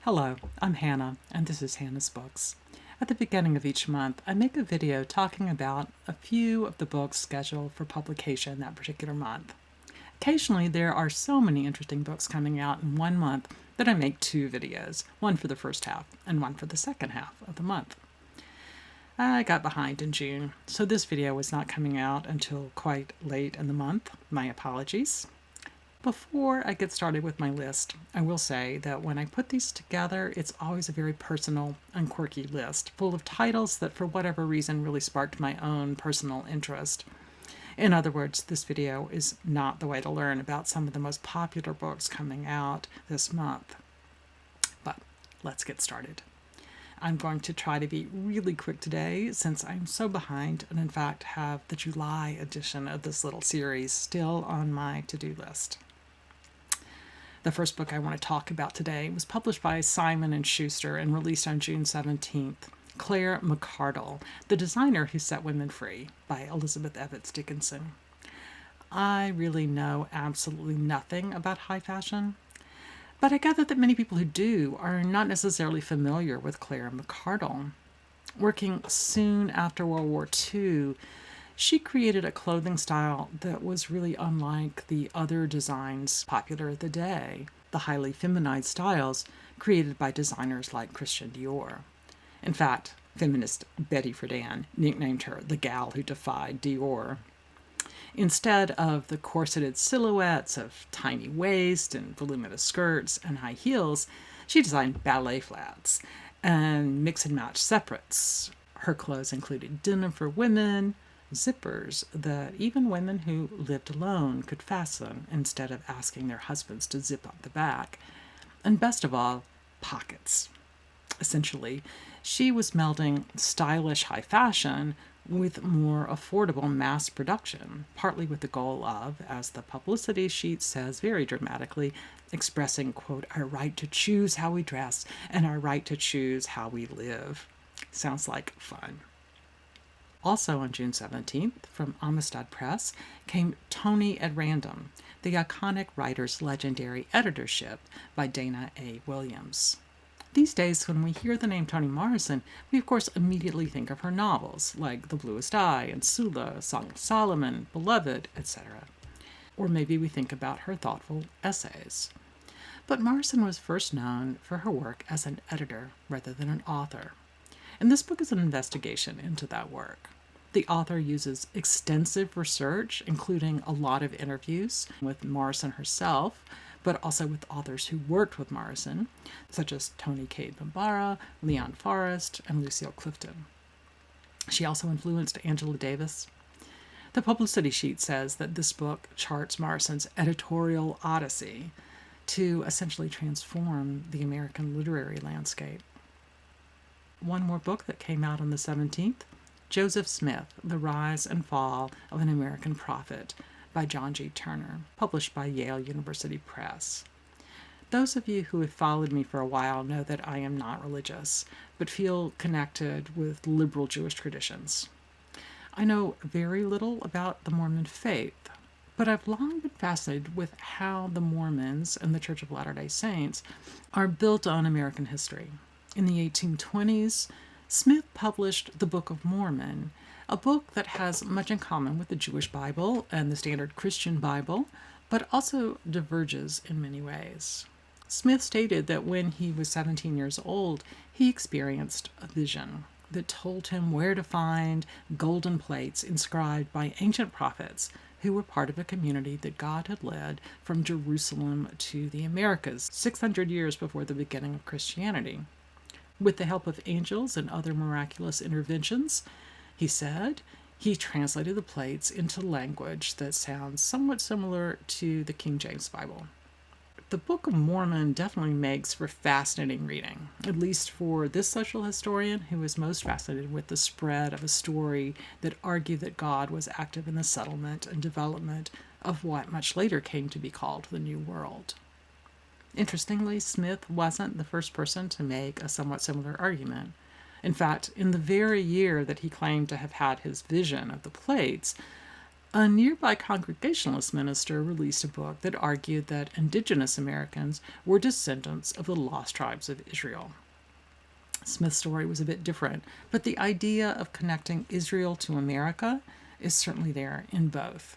Hello, I'm Hannah, and this is Hannah's Books. At the beginning of each month, I make a video talking about a few of the books scheduled for publication that particular month. Occasionally, there are so many interesting books coming out in one month that I make two videos, one for the first half and one for the second half of the month. I got behind in June, so this video was not coming out until quite late in the month. My apologies. Before I get started with my list, I will say that when I put these together, it's always a very personal and quirky list, full of titles that for whatever reason really sparked my own personal interest. In other words, this video is not the way to learn about some of the most popular books coming out this month. But let's get started. I'm going to try to be really quick today since I'm so behind and in fact have the July edition of this little series still on my to-do list. The first book I want to talk about today was published by Simon & Schuster and released on June 17th, Claire McCardell, The Designer Who Set Women Free, by Elizabeth Evitts Dickinson. I really know absolutely nothing about high fashion, but I gather that many people who do are not necessarily familiar with Claire McCardell. Working soon after World War II, she created a clothing style that was really unlike the other designs popular of the day, the highly feminized styles created by designers like Christian Dior. In fact, feminist Betty Friedan nicknamed her the gal who defied Dior. Instead of the corseted silhouettes of tiny waist and voluminous skirts and high heels, she designed ballet flats and mix and match separates. Her clothes included denim for women, zippers that even women who lived alone could fasten instead of asking their husbands to zip up the back. And best of all, pockets. Essentially, she was melding stylish high fashion with more affordable mass production, partly with the goal of, as the publicity sheet says very dramatically, expressing, quote, our right to choose how we dress and our right to choose how we live. Sounds like fun. Also on June 17th, from Amistad Press, came Toni at Random, the iconic writer's legendary editorship by Dana A. Williams. These days, when we hear the name Toni Morrison, we of course immediately think of her novels, like The Bluest Eye and Sula, Song of Solomon, Beloved, etc. Or maybe we think about her thoughtful essays. But Morrison was first known for her work as an editor rather than an author. And this book is an investigation into that work. The author uses extensive research, including a lot of interviews with Morrison herself, but also with authors who worked with Morrison, such as Toni Cade Bambara, Leon Forrest, and Lucille Clifton. She also influenced Angela Davis. The publicity sheet says that this book charts Morrison's editorial odyssey to essentially transform the American literary landscape. One more book that came out on the 17th, Joseph Smith, The Rise and Fall of an American Prophet by John G. Turner, published by Yale University Press. Those of you who have followed me for a while know that I am not religious, but feel connected with liberal Jewish traditions. I know very little about the Mormon faith, but I've long been fascinated with how the Mormons and the Church of Latter-day Saints are built on American history. In the 1820s, Smith published the Book of Mormon, a book that has much in common with the Jewish Bible and the standard Christian Bible, but also diverges in many ways. Smith stated that when he was 17 years old, he experienced a vision that told him where to find golden plates inscribed by ancient prophets who were part of a community that God had led from Jerusalem to the Americas 600 years before the beginning of Christianity. With the help of angels and other miraculous interventions, he said, he translated the plates into language that sounds somewhat similar to the King James Bible. The Book of Mormon definitely makes for fascinating reading, at least for this social historian who is most fascinated with the spread of a story that argued that God was active in the settlement and development of what much later came to be called the New World. Interestingly, Smith wasn't the first person to make a somewhat similar argument. In fact, in the very year that he claimed to have had his vision of the plates, A nearby Congregationalist minister released a book that argued that indigenous Americans were descendants of the lost tribes of Israel. Smith's story was a bit different, but the idea of connecting Israel to America is certainly there in both.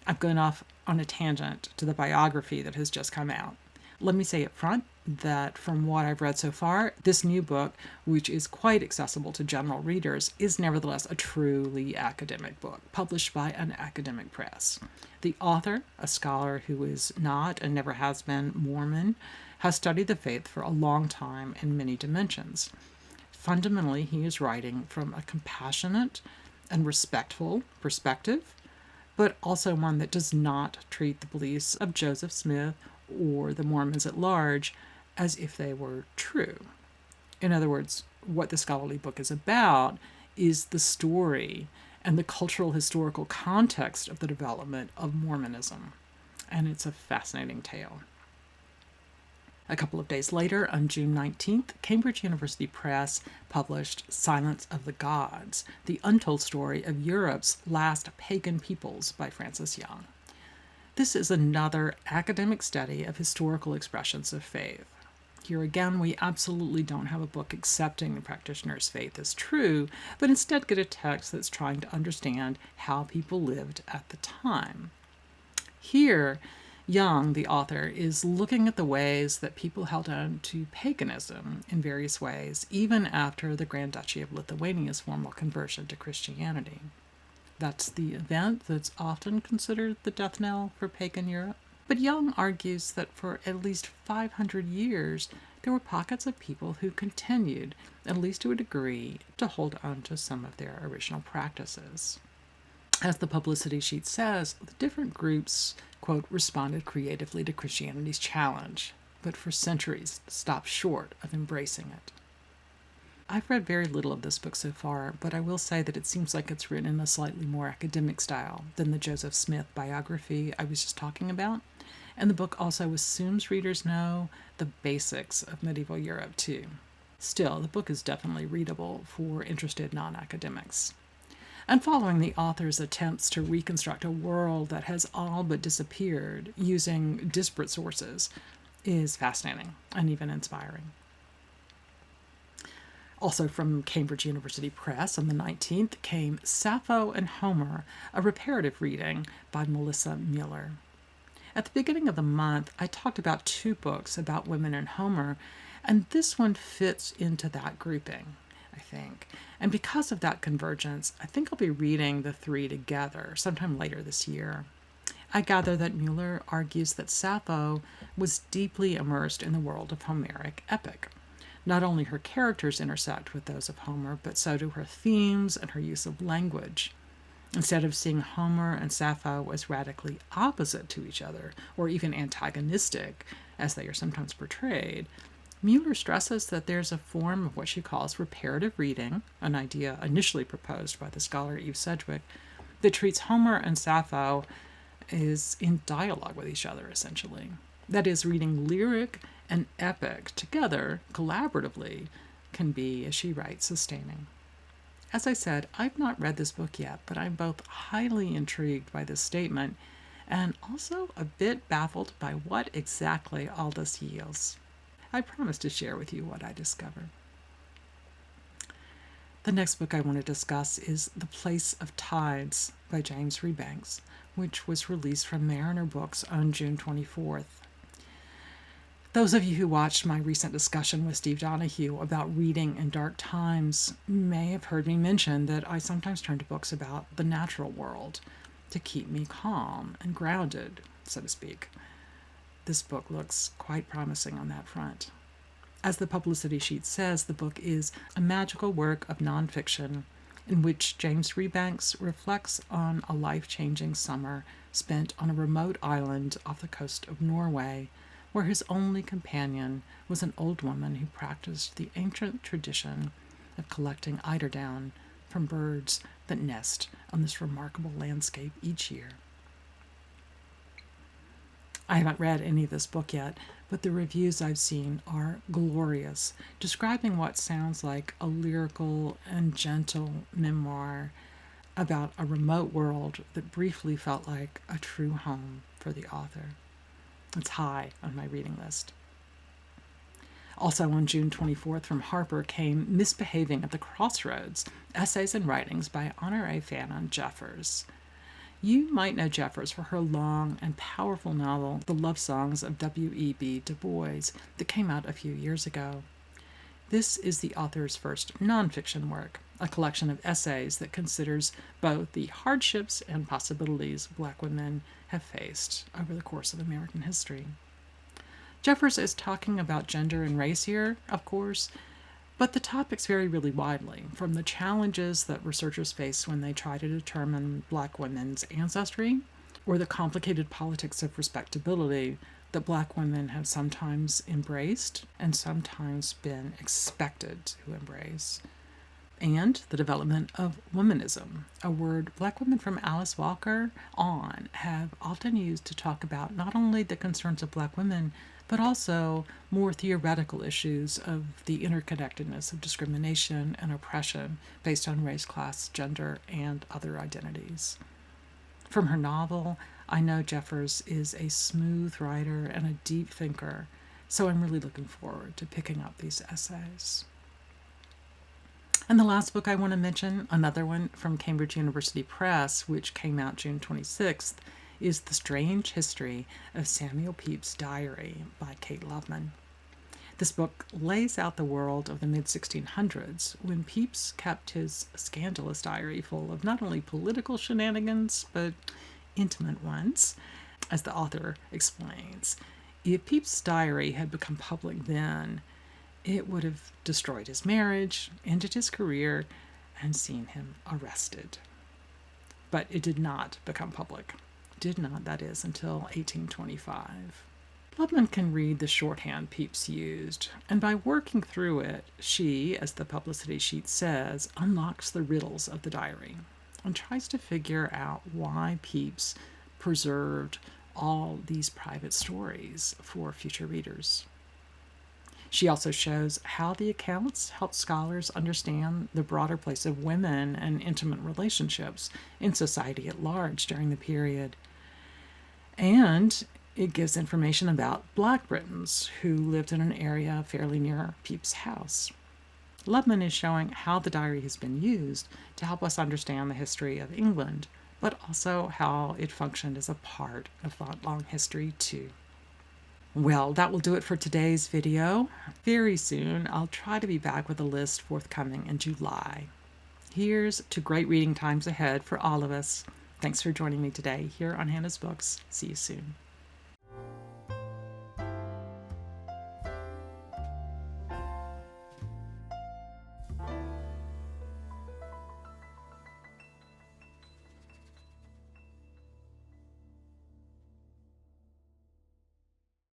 I've gone off on a tangent to the biography that has just come out. Let me say up front that from what I've read so far, this new book, which is quite accessible to general readers, is nevertheless a truly academic book, published by an academic press. The author, a scholar who is not and never has been Mormon, has studied the faith for a long time in many dimensions. Fundamentally, he is writing from a compassionate and respectful perspective, but also one that does not treat the beliefs of Joseph Smith or the Mormons at large as if they were true. In other words, what the scholarly book is about is the story and the cultural historical context of the development of Mormonism. And it's a fascinating tale. A couple of days later, on June 19th, Cambridge University Press published Silence of the Gods, the untold story of Europe's last pagan peoples by Francis Young. This is another academic study of historical expressions of faith. Here again, we absolutely don't have a book accepting the practitioner's faith as true, but instead get a text that's trying to understand how people lived at the time. Here, Young, the author, is looking at the ways that people held on to paganism in various ways, even after the Grand Duchy of Lithuania's formal conversion to Christianity. That's the event that's often considered the death knell for pagan Europe. But Young argues that for at least 500 years, there were pockets of people who continued, at least to a degree, to hold on to some of their original practices. As the publicity sheet says, the different groups, quote, responded creatively to Christianity's challenge, but for centuries stopped short of embracing it. I've read very little of this book so far, but I will say that it seems like it's written in a slightly more academic style than the Joseph Smith biography I was just talking about, and the book also assumes readers know the basics of medieval Europe too. Still, the book is definitely readable for interested non-academics. And following the author's attempts to reconstruct a world that has all but disappeared using disparate sources is fascinating and even inspiring. Also from Cambridge University Press on the 19th came Sappho and Homer, a reparative reading by Melissa Mueller. At the beginning of the month, I talked about 2 books about women in Homer, and this one fits into that grouping, I think. And because of that convergence, I think I'll be reading the 3 together sometime later this year. I gather that Mueller argues that Sappho was deeply immersed in the world of Homeric epic. Not only her characters intersect with those of Homer, but so do her themes and her use of language. Instead of seeing Homer and Sappho as radically opposite to each other, or even antagonistic, as they are sometimes portrayed, Mueller stresses that there's a form of what she calls reparative reading, an idea initially proposed by the scholar Eve Sedgwick, that treats Homer and Sappho as in dialogue with each other, essentially. That is, reading lyric and epic together, collaboratively, can be, as she writes, sustaining. As I said, I've not read this book yet, but I'm both highly intrigued by this statement and also a bit baffled by what exactly all this yields. I promise to share with you what I discover. The next book I want to discuss is The Place of Tides by James Rebanks, which was released from Mariner Books on June 24th. Those of you who watched my recent discussion with Steve Donahue about reading in dark times may have heard me mention that I sometimes turn to books about the natural world to keep me calm and grounded, so to speak. This book looks quite promising on that front. As the publicity sheet says, the book is a magical work of nonfiction in which James Rebanks reflects on a life-changing summer spent on a remote island off the coast of Norway, where his only companion was an old woman who practiced the ancient tradition of collecting eiderdown from birds that nest on this remarkable landscape each year. I haven't read any of this book yet, but the reviews I've seen are glorious, describing what sounds like a lyrical and gentle memoir about a remote world that briefly felt like a true home for the author. It's high on my reading list. Also on June 24th from Harper came Misbehaving at the Crossroads, Essays and Writings by Honoree Fanonne Jeffers. You might know Jeffers for her long and powerful novel, The Love Songs of W.E.B. Du Bois, that came out a few years ago. This is the author's first nonfiction work, a collection of essays that considers both the hardships and possibilities Black women have faced over the course of American history. Jeffers is talking about gender and race here, of course, but the topics vary really widely, from the challenges that researchers face when they try to determine Black women's ancestry, or the complicated politics of respectability that Black women have sometimes embraced and sometimes been expected to embrace, and the development of womanism, a word Black women from Alice Walker on have often used to talk about not only the concerns of Black women, but also more theoretical issues of the interconnectedness of discrimination and oppression based on race, class, gender, and other identities. From her novel, I know Jeffers is a smooth writer and a deep thinker, so I'm really looking forward to picking up these essays. And the last book I want to mention, another one from Cambridge University Press, which came out June 26th, is The Strange History of Samuel Pepys' Diary by Kate Loveman. This book lays out the world of the mid-1600s, when Pepys kept his scandalous diary full of not only political shenanigans, but intimate ones. As the author explains, if Pepys' diary had become public then, it would have destroyed his marriage, ended his career, and seen him arrested. But it did not become public. Did not, that is, until 1825. Loveman can read the shorthand Pepys used, and by working through it, she, as the publicity sheet says, unlocks the riddles of the diary and tries to figure out why Pepys preserved all these private stories for future readers. She also shows how the accounts help scholars understand the broader place of women and intimate relationships in society at large during the period. And it gives information about Black Britons who lived in an area fairly near Pepys' house. Loveman is showing how the diary has been used to help us understand the history of England, but also how it functioned as a part of that long history too. Well, that will do it for today's video. Very soon, I'll try to be back with a list forthcoming in July. Here's to great reading times ahead for all of us. Thanks for joining me today here on Hannah's Books. See you soon.